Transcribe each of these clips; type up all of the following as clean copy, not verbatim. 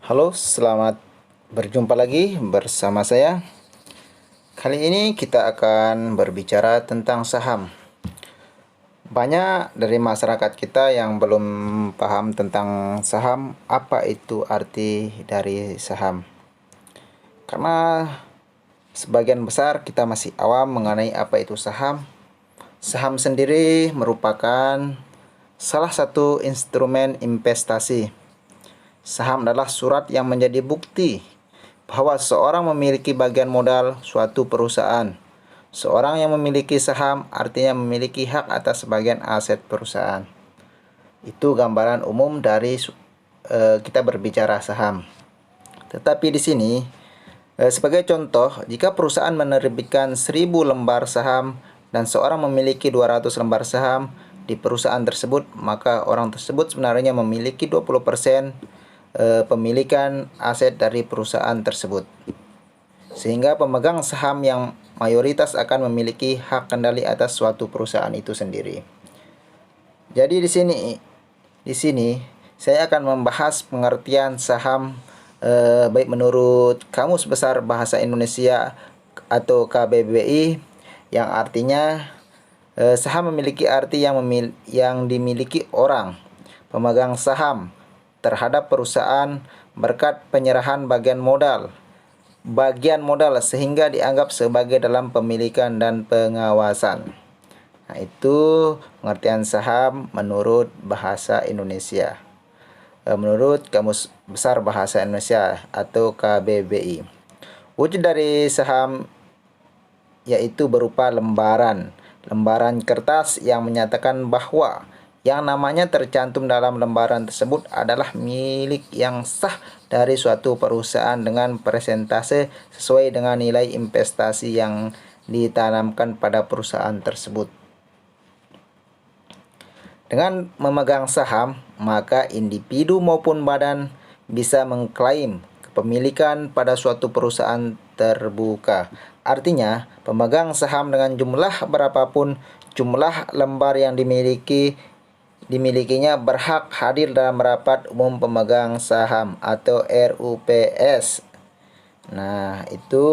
Halo, selamat berjumpa lagi bersama saya. Kali ini kita akan berbicara tentang saham. Banyak dari masyarakat kita yang belum paham tentang saham, apa itu arti dari saham. Karena sebagian besar kita masih awam mengenai apa itu saham. Saham sendiri merupakan salah satu instrumen investasi. Saham adalah surat yang menjadi bukti bahwa seorang memiliki bagian modal suatu perusahaan. Seorang yang memiliki saham artinya memiliki hak atas sebagian aset perusahaan. Itu gambaran umum dari kita berbicara saham. Tetapi di sini, sebagai contoh, jika perusahaan menerbitkan 1000 lembar saham dan seorang memiliki 200 lembar saham di perusahaan tersebut, maka orang tersebut sebenarnya memiliki 20% pemilikan aset dari perusahaan tersebut. Sehingga pemegang saham yang mayoritas akan memiliki hak kendali atas suatu perusahaan itu sendiri. Jadi di sini saya akan membahas pengertian saham baik menurut Kamus Besar Bahasa Indonesia atau KBBI, yang artinya saham memiliki arti yang dimiliki orang pemegang saham terhadap perusahaan berkat penyerahan bagian modal sehingga dianggap sebagai dalam pemilikan dan pengawasan. Nah, itu pengertian saham menurut bahasa Indonesia. Menurut Kamus Besar Bahasa Indonesia atau KBBI. Wujud dari saham yaitu berupa lembaran kertas yang menyatakan bahwa yang namanya tercantum dalam lembaran tersebut adalah milik yang sah dari suatu perusahaan dengan persentase sesuai dengan nilai investasi yang ditanamkan pada perusahaan tersebut. Dengan memegang saham, maka individu maupun badan bisa mengklaim kepemilikan pada suatu perusahaan terbuka. Artinya, pemegang saham dengan jumlah berapapun jumlah lembar yang dimilikinya berhak hadir dalam rapat umum pemegang saham atau RUPS. Nah, itu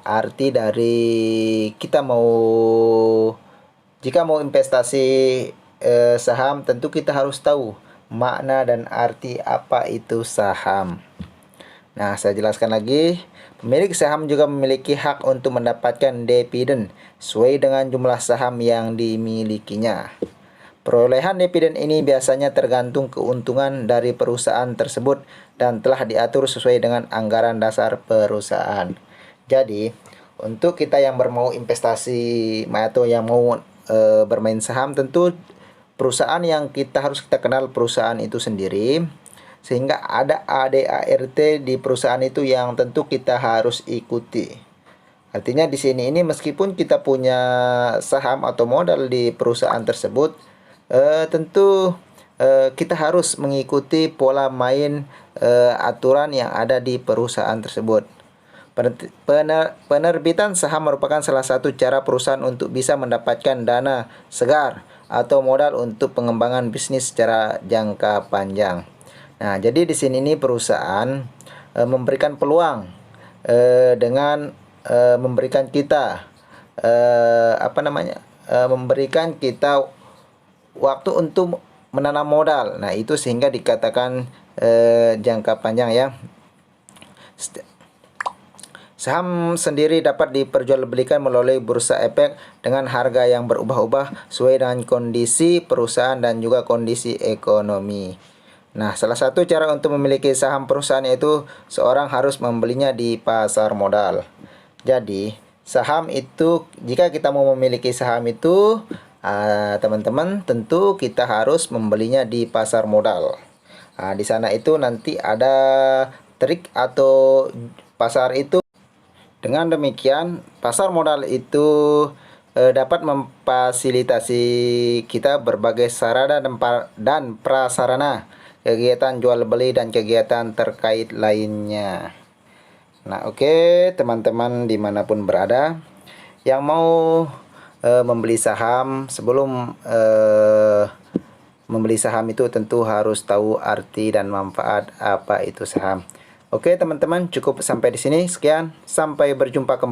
arti dari jika mau investasi saham, tentu kita harus tahu makna dan arti apa itu saham. Nah, saya jelaskan lagi. Pemilik saham juga memiliki hak untuk mendapatkan dividen sesuai dengan jumlah saham yang dimilikinya. Perolehan dividen ini biasanya tergantung keuntungan dari perusahaan tersebut dan telah diatur sesuai dengan anggaran dasar perusahaan. Jadi, untuk kita yang bermau investasi atau yang mau bermain saham, tentu perusahaan yang harus kita kenal perusahaan itu sendiri, sehingga ada ADART di perusahaan itu yang tentu kita harus ikuti. Artinya di sini ini meskipun kita punya saham atau modal di perusahaan tersebut, tentu kita harus mengikuti pola main aturan yang ada di perusahaan tersebut. Penerbitan saham merupakan salah satu cara perusahaan untuk bisa mendapatkan dana segar atau modal untuk pengembangan bisnis secara jangka panjang. Nah, jadi di sini ini perusahaan memberikan peluang dengan memberikan kita memberikan kita waktu untuk menanam modal. Nah, itu sehingga dikatakan jangka panjang ya. Saham sendiri dapat diperjualbelikan melalui bursa efek dengan harga yang berubah-ubah sesuai dengan kondisi perusahaan dan juga kondisi ekonomi. Nah, salah satu cara untuk memiliki saham perusahaan yaitu seorang harus membelinya di pasar modal. Jadi, saham itu, jika kita mau memiliki saham itu, teman-teman, tentu kita harus membelinya di pasar modal. Di sana itu nanti ada trik atau pasar itu. Dengan demikian, pasar modal itu dapat memfasilitasi kita berbagai sarana dan prasarana, kegiatan jual beli dan kegiatan terkait lainnya. Nah, oke, teman-teman dimanapun berada yang mau membeli saham, sebelum membeli saham itu tentu harus tahu arti dan manfaat apa itu saham. Oke teman-teman, cukup sampai di sini. Sekian, sampai berjumpa kembali.